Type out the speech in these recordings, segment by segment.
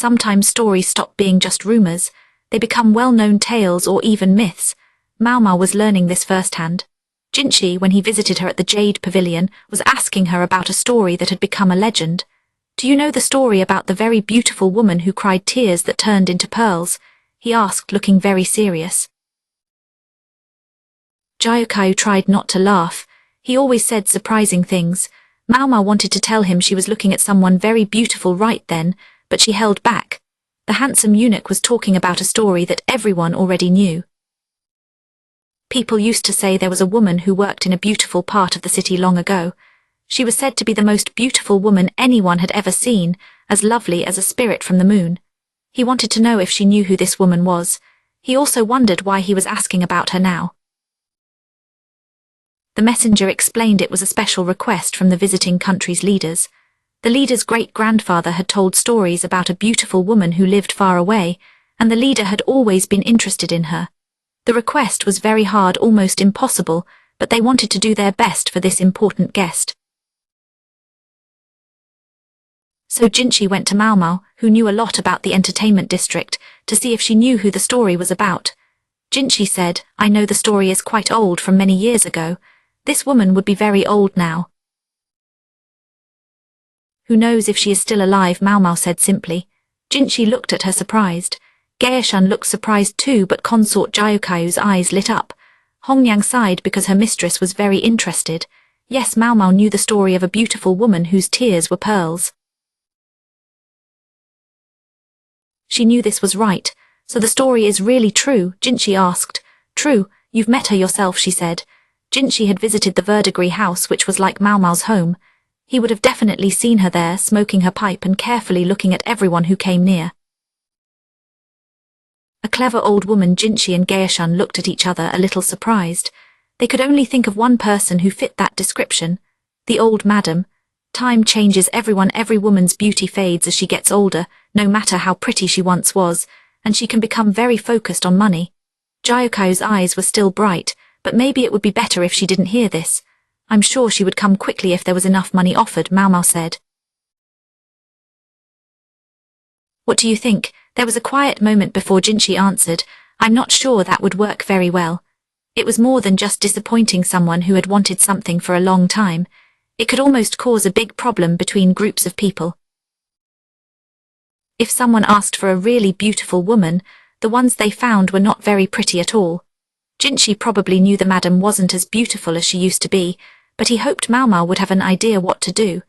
Sometimes stories stop being just rumors. They become well-known tales or even myths. Maomao was learning this firsthand. Jinchi, when he visited her at the Jade Pavilion, was asking her about a story that had become a legend. "Do you know the story about the very beautiful woman who cried tears that turned into pearls?" he asked, looking very serious. Gyokao tried not to laugh. He always said surprising things. Maomao wanted to tell him she was looking at someone very beautiful right then, but she held back. The handsome eunuch was talking about a story that everyone already knew. People used to say there was a woman who worked in a beautiful part of the city long ago. She was said to be the most beautiful woman anyone had ever seen, as lovely as a spirit from the moon. He wanted to know if she knew who this woman was. He also wondered why he was asking about her now. The messenger explained it was a special request from the visiting country's leaders. The leader's great-grandfather had told stories about a beautiful woman who lived far away, and the leader had always been interested in her. The request was very hard, almost impossible, but they wanted to do their best for this important guest. So Jinchi went to Maomao, who knew a lot about the entertainment district, to see if she knew who the story was about. Jinchi said, "I know the story is quite old, from many years ago. This woman would be very old now." "Who knows if she is still alive?" Maomao said simply. Jinchi looked at her surprised. Gaoshan looked surprised too, but consort Gyokao's eyes lit up. Hongyang sighed because her mistress was very interested. Yes, Maomao knew the story of a beautiful woman whose tears were pearls. She knew this was right. "So the story is really true?" Jinchi asked. "True, you've met her yourself," she said. Jinchi had visited the verdigris house, which was like Maomao's home. He would have definitely seen her there, smoking her pipe and carefully looking at everyone who came near. A clever old woman. Jinchi and Gaoshan looked at each other, a little surprised. They could only think of one person who fit that description. The old madam. Time changes everyone. Every woman's beauty fades as she gets older, no matter how pretty she once was, and she can become very focused on money. Gyokao's eyes were still bright, but maybe it would be better if she didn't hear this. "I'm sure she would come quickly if there was enough money offered," Maomao said. "What do you think?" There was a quiet moment before Jinchi answered. "I'm not sure that would work very well. It was more than just disappointing someone who had wanted something for a long time. It could almost cause a big problem between groups of people. If someone asked for a really beautiful woman, the ones they found were not very pretty at all. Jinchi probably knew the madam wasn't as beautiful as she used to be, but he hoped Maomao would have an idea what to do.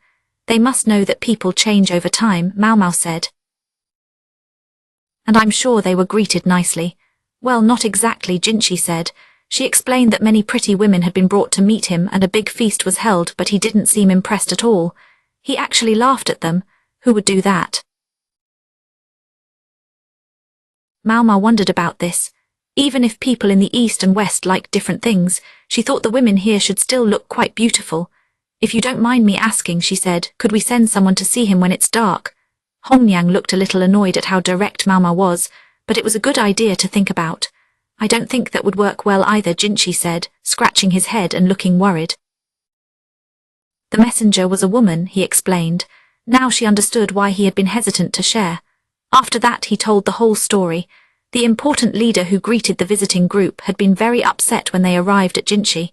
They must know that people change over time," Maomao said. "And I'm sure they were greeted nicely." "Well, not exactly," Jinchi said. She explained that many pretty women had been brought to meet him and a big feast was held, but he didn't seem impressed at all. He actually laughed at them. Who would do that? Maomao wondered about this. Even if people in the East and West liked different things, she thought the women here should still look quite beautiful. "If you don't mind me asking," she said, "could we send someone to see him when it's dark?" Hongyang looked a little annoyed at how direct Maomao was, but it was a good idea to think about. "I don't think that would work well either," Jinchi said, scratching his head and looking worried. The messenger was a woman, he explained. Now she understood why he had been hesitant to share. After that he told the whole story. The important leader who greeted the visiting group had been very upset when they arrived at Jinchi.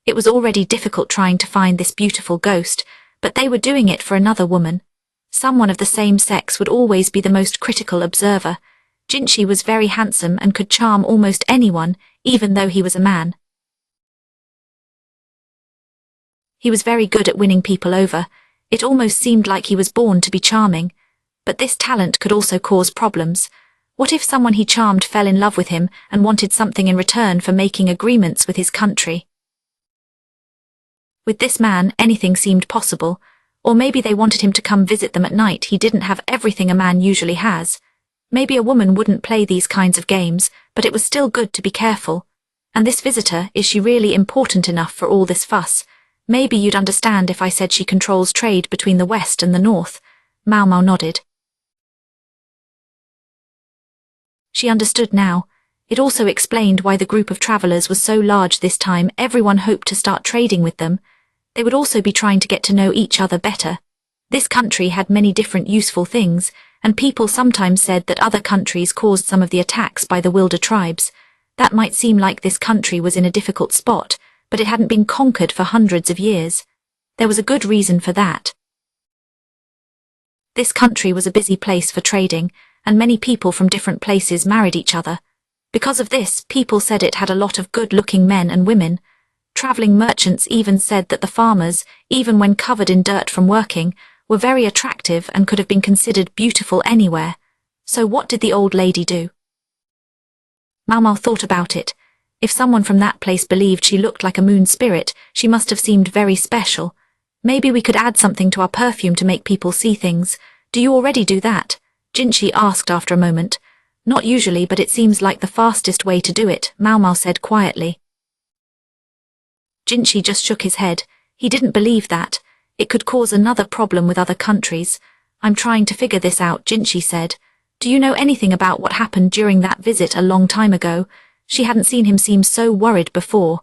It was already difficult trying to find this beautiful ghost, but they were doing it for another woman. Someone of the same sex would always be the most critical observer. Jinchi was very handsome and could charm almost anyone, even though he was a man. He was very good at winning people over. It almost seemed like he was born to be charming. But this talent could also cause problems. What if someone he charmed fell in love with him and wanted something in return for making agreements with his country? With this man, anything seemed possible. Or maybe they wanted him to come visit them at night. He didn't have everything a man usually has. Maybe a woman wouldn't play these kinds of games, but it was still good to be careful. And this visitor, is she really important enough for all this fuss? Maybe you'd understand if I said she controls trade between the West and the North. Maomao nodded. She understood now. It also explained why the group of travelers was so large this time. Everyone hoped to start trading with them. They would also be trying to get to know each other better. This country had many different useful things, and people sometimes said that other countries caused some of the attacks by the wilder tribes. That might seem like this country was in a difficult spot, but it hadn't been conquered for hundreds of years. There was a good reason for that. This country was a busy place for trading, and many people from different places married each other. Because of this, people said it had a lot of good-looking men and women. Traveling merchants even said that the farmers, even when covered in dirt from working, were very attractive and could have been considered beautiful anywhere. So what did the old lady do? Maomao thought about it. If someone from that place believed she looked like a moon spirit, she must have seemed very special. Maybe we could add something to our perfume to make people see things. Do you already do that? Jinchi asked after a moment. Not usually, but it seems like the fastest way to do it, Maomao said quietly. Jinchi just shook his head. He didn't believe that. It could cause another problem with other countries. I'm trying to figure this out, Jinchi said. Do you know anything about what happened during that visit a long time ago? She hadn't seen him seem so worried before.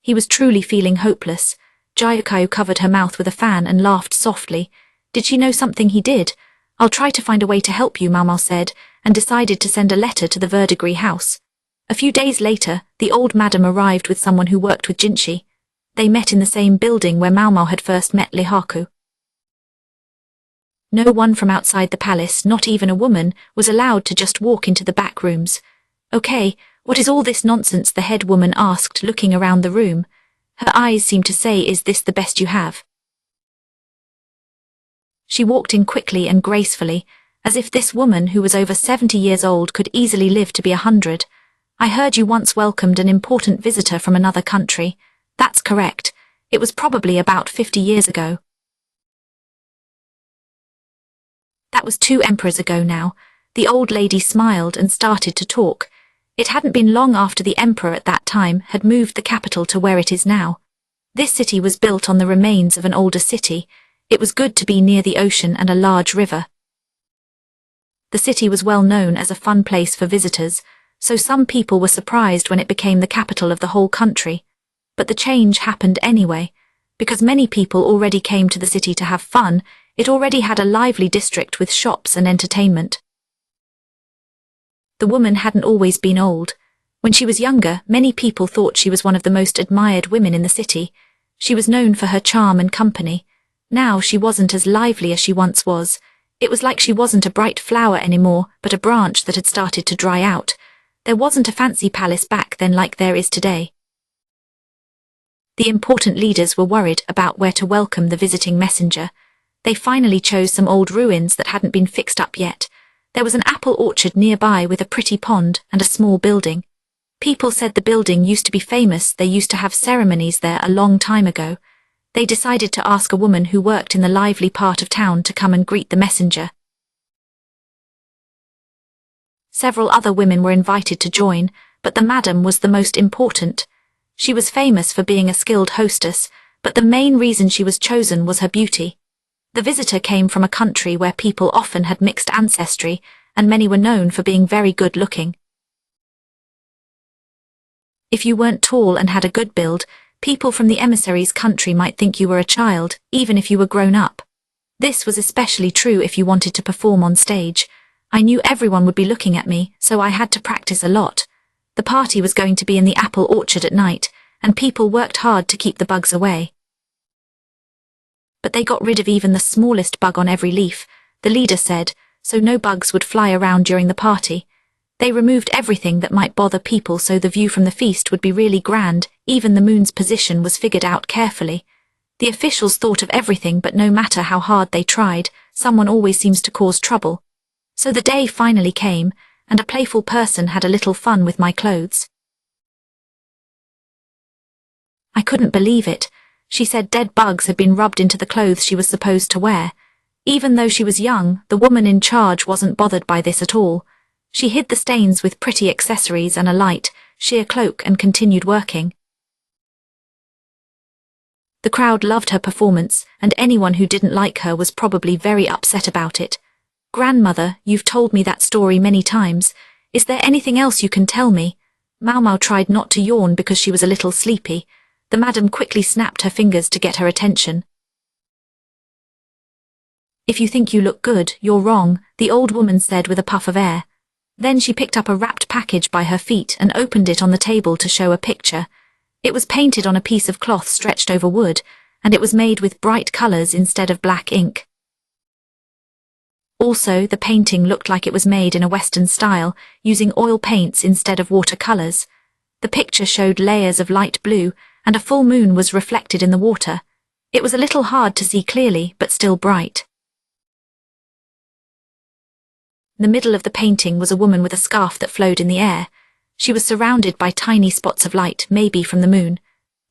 He was truly feeling hopeless. Jayukayu covered her mouth with a fan and laughed softly. Did she know something he did? I'll try to find a way to help you, Maomao said, and decided to send a letter to the verdigris house. A few days later, the old madam arrived with someone who worked with Jinchi. They met in the same building where Maomao had first met Lihaku. No one from outside the palace, not even a woman, was allowed to just walk into the back rooms. Okay, what is all this nonsense? The head woman asked, looking around the room. Her eyes seemed to say, is this the best you have? She walked in quickly and gracefully, as if this woman who was over 70 years old could easily live to be 100. I heard you once welcomed an important visitor from another country. That's correct. It was probably about 50 years ago. That was 2 emperors ago now. The old lady smiled and started to talk. It hadn't been long after the emperor at that time had moved the capital to where it is now. This city was built on the remains of an older city. It was good to be near the ocean and a large river. The city was well known as a fun place for visitors, so some people were surprised when it became the capital of the whole country. But the change happened anyway. Because many people already came to the city to have fun, it already had a lively district with shops and entertainment. The woman hadn't always been old. When she was younger, many people thought she was one of the most admired women in the city. She was known for her charm and company. Now she wasn't as lively as she once was. It was like she wasn't a bright flower anymore, but a branch that had started to dry out. There wasn't a fancy palace back then like there is today. The important leaders were worried about where to welcome the visiting messenger. They finally chose some old ruins that hadn't been fixed up yet. There was an apple orchard nearby with a pretty pond and a small building. People said the building used to be famous. They used to have ceremonies there a long time ago. They decided to ask a woman who worked in the lively part of town to come and greet the messenger. Several other women were invited to join, but the madam was the most important. She was famous for being a skilled hostess, but the main reason she was chosen was her beauty. The visitor came from a country where people often had mixed ancestry, and many were known for being very good-looking. If you weren't tall and had a good build, people from the emissary's country might think you were a child, even if you were grown up. This was especially true if you wanted to perform on stage. I knew everyone would be looking at me, so I had to practice a lot. The party was going to be in the apple orchard at night, and people worked hard to keep the bugs away. But they got rid of even the smallest bug on every leaf, the leader said, so no bugs would fly around during the party. They removed everything that might bother people so the view from the feast would be really grand. Even the moon's position was figured out carefully. The officials thought of everything, but no matter how hard they tried, someone always seems to cause trouble. So the day finally came, and a playful person had a little fun with my clothes. I couldn't believe it. She said dead bugs had been rubbed into the clothes she was supposed to wear. Even though she was young, the woman in charge wasn't bothered by this at all. She hid the stains with pretty accessories and a light, sheer cloak and continued working. The crowd loved her performance, and anyone who didn't like her was probably very upset about it. Grandmother, you've told me that story many times. Is there anything else you can tell me? Maomao tried not to yawn because she was a little sleepy. The madam quickly snapped her fingers to get her attention. If you think you look good, you're wrong, the old woman said with a puff of air. Then she picked up a wrapped package by her feet and opened it on the table to show a picture. It was painted on a piece of cloth stretched over wood, and it was made with bright colors instead of black ink. Also, the painting looked like it was made in a Western style, using oil paints instead of watercolors. The picture showed layers of light blue, and a full moon was reflected in the water. It was a little hard to see clearly, but still bright. In the middle of the painting was a woman with a scarf that flowed in the air. She was surrounded by tiny spots of light, maybe from the moon.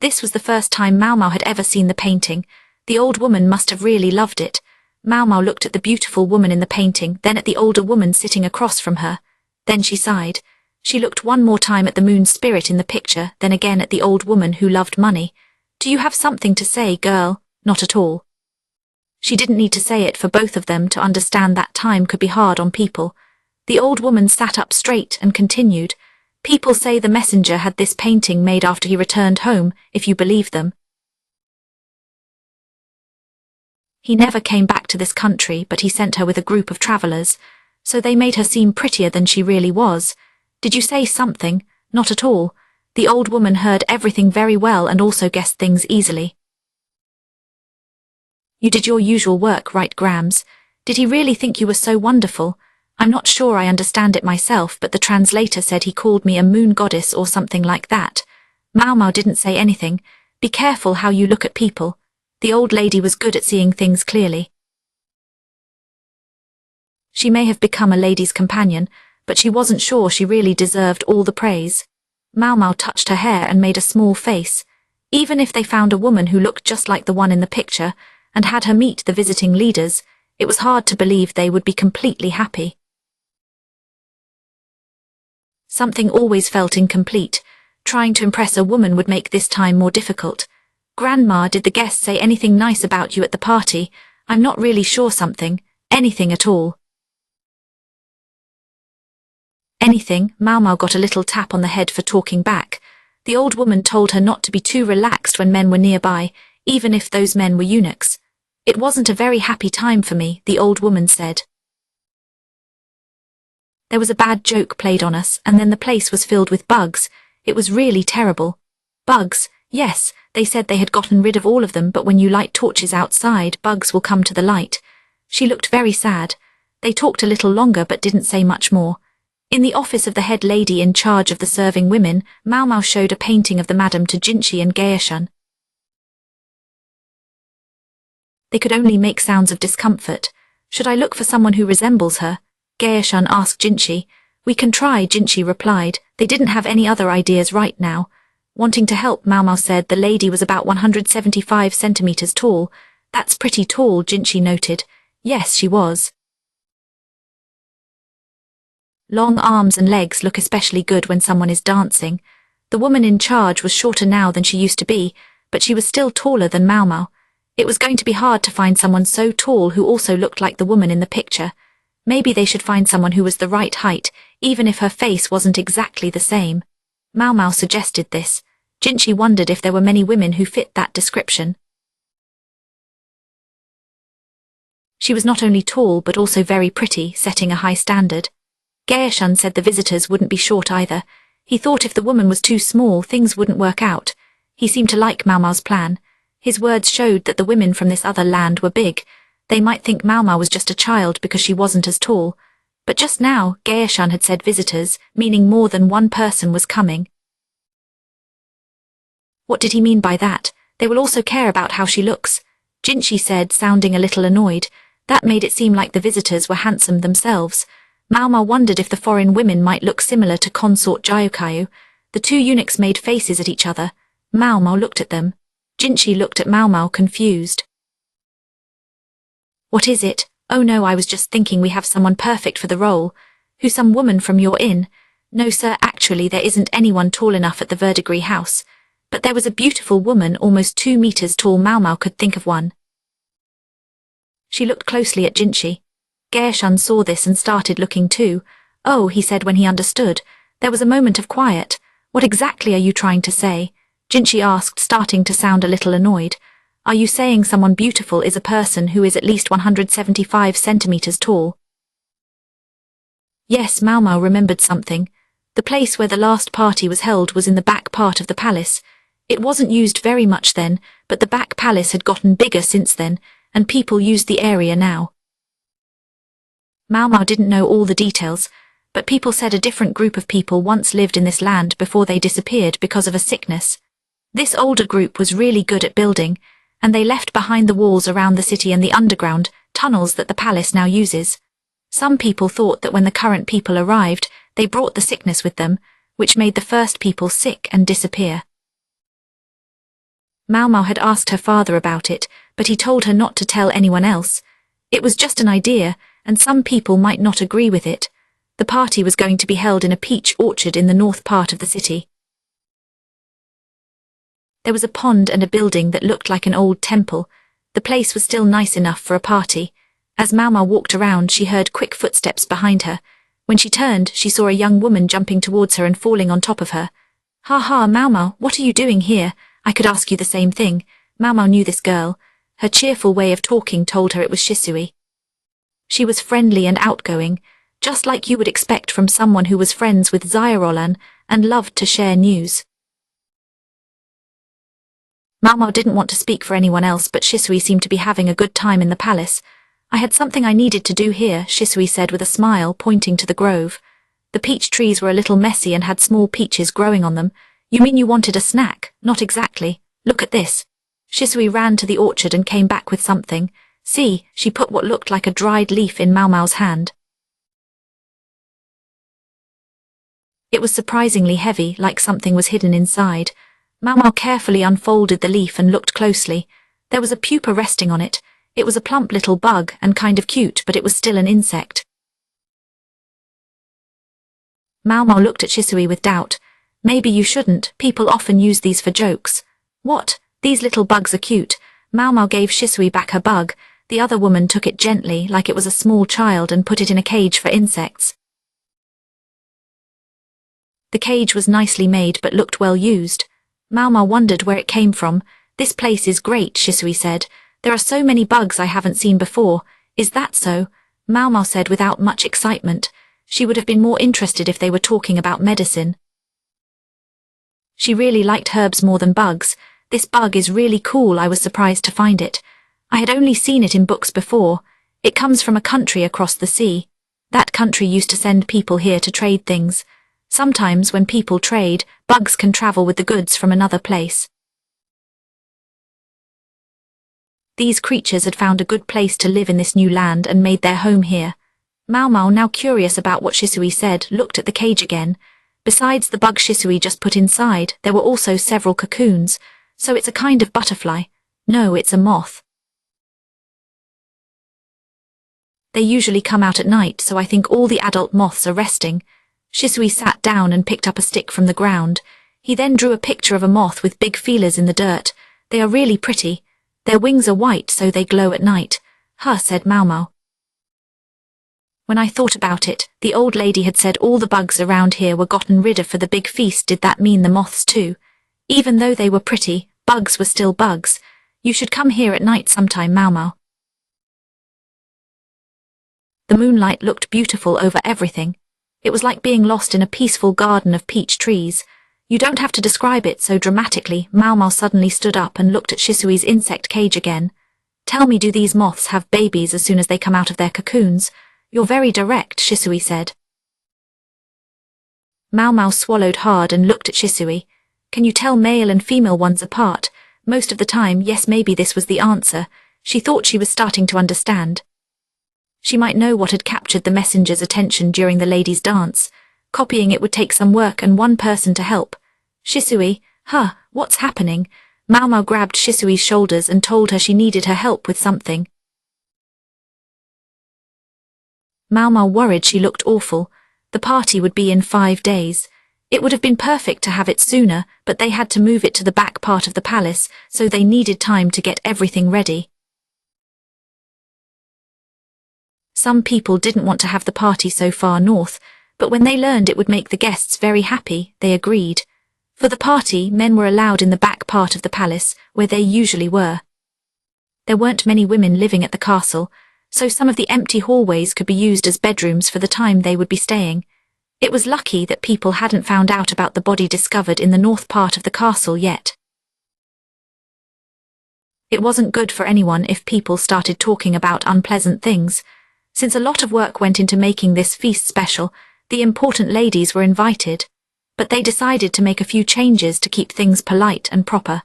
This was the first time Maomao had ever seen the painting. The old woman must have really loved it. Maomao looked at the beautiful woman in the painting, then at the older woman sitting across from her. Then she sighed. She looked one more time at the moon spirit in the picture, then again at the old woman who loved money. "Do you have something to say, girl?" "Not at all." She didn't need to say it for both of them to understand that time could be hard on people. The old woman sat up straight and continued, "People say the messenger had this painting made after he returned home, if you believe them. He never came back to this country, but he sent her with a group of travelers, so they made her seem prettier than she really was. Did you say something?" "Not at all." The old woman heard everything very well and also guessed things easily. "You did your usual work, right, Grams? Did he really think you were so wonderful? I'm not sure I understand it myself, but the translator said he called me a moon goddess or something like that." Maomao didn't say anything. "Be careful how you look at people." The old lady was good at seeing things clearly. She may have become a lady's companion, but she wasn't sure she really deserved all the praise. Maomao touched her hair and made a small face. Even if they found a woman who looked just like the one in the picture, and had her meet the visiting leaders, it was hard to believe they would be completely happy. Something always felt incomplete. Trying to impress a woman would make this time more difficult. "Grandma, did the guests say anything nice about you at the party?" "I'm not really sure." "Something, anything at all." "Anything?" Maomao got a little tap on the head for talking back. The old woman told her not to be too relaxed when men were nearby, even if those men were eunuchs. "It wasn't a very happy time for me," the old woman said. "There was a bad joke played on us, and then the place was filled with bugs. It was really terrible." "Bugs?" "Yes, they said they had gotten rid of all of them, but when you light torches outside, bugs will come to the light." She looked very sad. They talked a little longer but didn't say much more. In the office of the head lady in charge of the serving women, Maomao showed a painting of the madam to Jinchi and Gaeshun. They could only make sounds of discomfort. "Should I look for someone who resembles her?" Gaeshun asked Jinchi. "We can try," Jinchi replied. They didn't have any other ideas right now. Wanting to help, Maomao said the lady was about 175 centimeters tall. "That's pretty tall," Jinchi noted. Yes, she was. Long arms and legs look especially good when someone is dancing. The woman in charge was shorter now than she used to be, but she was still taller than Maomao. It was going to be hard to find someone so tall who also looked like the woman in the picture. Maybe they should find someone who was the right height, even if her face wasn't exactly the same. Maomao suggested this. Jinchi wondered if there were many women who fit that description. She was not only tall but also very pretty, setting a high standard. Gaeshun said the visitors wouldn't be short either. He thought if the woman was too small, things wouldn't work out. He seemed to like Maomao's plan. His words showed that the women from this other land were big. They might think Maomao was just a child because she wasn't as tall. But just now, Gaeshun had said visitors, meaning more than one person was coming. What did he mean by that? They will also care about how she looks. Jinchi said, sounding a little annoyed. That made it seem like the visitors were handsome themselves. Maomao wondered if the foreign women might look similar to consort Jyokayu. The two eunuchs made faces at each other. Maomao looked at them. Jinchi looked at Maomao, confused. What is it? Oh no, I was just thinking we have someone perfect for the role. Who, some woman from your inn? No sir, actually there isn't anyone tall enough at the Verdigris house. But there was a beautiful woman almost 2 meters tall. Maomao could think of one. She looked closely at Jinchi. Gaeshun saw this and started looking too. Oh, he said when he understood. There was a moment of quiet. What exactly are you trying to say? Jinchi asked, starting to sound a little annoyed. Are you saying someone beautiful is a person who is at least 175 centimeters tall? Yes, Maomao remembered something. The place where the last party was held was in the back part of the palace. It wasn't used very much then, but the back palace had gotten bigger since then, and people used the area now. Maomao didn't know all the details, but people said a different group of people once lived in this land before they disappeared because of a sickness. This older group was really good at building, and they left behind the walls around the city and the underground tunnels that the palace now uses. Some people thought that when the current people arrived, they brought the sickness with them, which made the first people sick and disappear. Maomao had asked her father about it, but he told her not to tell anyone else. It was just an idea, and some people might not agree with it. The party was going to be held in a peach orchard in the north part of the city. There was a pond and a building that looked like an old temple. The place was still nice enough for a party. As Maomao walked around, she heard quick footsteps behind her. When she turned, she saw a young woman jumping towards her and falling on top of her. "Ha ha, Maomao, what are you doing here? I could ask you the same thing." Maomao knew this girl. Her cheerful way of talking told her it was Shisui. She was friendly and outgoing, just like you would expect from someone who was friends with Xiaolan and loved to share news. Maomao didn't want to speak for anyone else, but Shisui seemed to be having a good time in the palace. "I had something I needed to do here," Shisui said with a smile, pointing to the grove. The peach trees were a little messy and had small peaches growing on them. "You mean you wanted a snack?" "Not exactly. Look at this." Shisui ran to the orchard and came back with something. "See," she put what looked like a dried leaf in Maomao's hand. It was surprisingly heavy, like something was hidden inside. Maomao carefully unfolded the leaf and looked closely. There was a pupa resting on it. It was a plump little bug and kind of cute, but it was still an insect. Maomao looked at Shisui with doubt. "Maybe you shouldn't. People often use these for jokes." "What? These little bugs are cute." Maomao gave Shisui back her bug. The other woman took it gently, like it was a small child, and put it in a cage for insects. The cage was nicely made but looked well used. Maomao wondered where it came from. "This place is great," Shisui said. "There are so many bugs I haven't seen before." "Is that so?" Maomao said without much excitement. She would have been more interested if they were talking about medicine. She really liked herbs more than bugs. "This bug is really cool. I was surprised to find it. I had only seen it in books before. It comes from a country across the sea. That country used to send people here to trade things. Sometimes when people trade, bugs can travel with the goods from another place." These creatures had found a good place to live in this new land and made their home here. Maomao, now curious about what Shisui said, looked at the cage again. Besides the bug Shisui just put inside, there were also several cocoons. "So it's a kind of butterfly." "No, it's a moth. They usually come out at night, so I think all the adult moths are resting." Shisui sat down and picked up a stick from the ground. He then drew a picture of a moth with big feelers in the dirt. "They are really pretty. Their wings are white, so they glow at night." "Huh," said Maomao. "When I thought about it, the old lady had said all the bugs around here were gotten rid of for the big feast. Did that mean the moths too? Even though they were pretty, bugs were still bugs. You should come here at night sometime, Maomao." The moonlight looked beautiful over everything. It was like being lost in a peaceful garden of peach trees. "You don't have to describe it so dramatically." Maomao suddenly stood up and looked at Shisui's insect cage again. "Tell me, do these moths have babies as soon as they come out of their cocoons?" "You're very direct," Shisui said. Maomao swallowed hard and looked at Shisui. "Can you tell male and female ones apart?" Most of the time, yes, maybe this was the answer. She thought she was starting to understand. She might know what had captured the messenger's attention during the ladies' dance. Copying it would take some work and one person to help. "Shisui, what's happening?" Maomao grabbed Shisui's shoulders and told her she needed her help with something. Maomao worried she looked awful. The party would be in 5 days. It would have been perfect to have it sooner, but they had to move it to the back part of the palace, so they needed time to get everything ready. Some people didn't want to have the party so far north, but when they learned it would make the guests very happy, they agreed. For the party, men were allowed in the back part of the palace, where they usually were. There weren't many women living at the castle, so some of the empty hallways could be used as bedrooms for the time they would be staying. It was lucky that people hadn't found out about the body discovered in the north part of the castle yet. It wasn't good for anyone if people started talking about unpleasant things. Since a lot of work went into making this feast special, the important ladies were invited, but they decided to make a few changes to keep things polite and proper.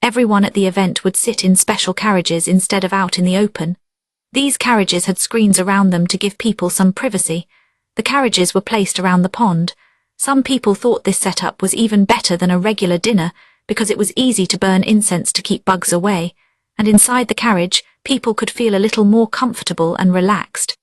Everyone at the event would sit in special carriages instead of out in the open. These carriages had screens around them to give people some privacy. The carriages were placed around the pond. Some people thought this setup was even better than a regular dinner because it was easy to burn incense to keep bugs away, and inside the carriage, people could feel a little more comfortable and relaxed.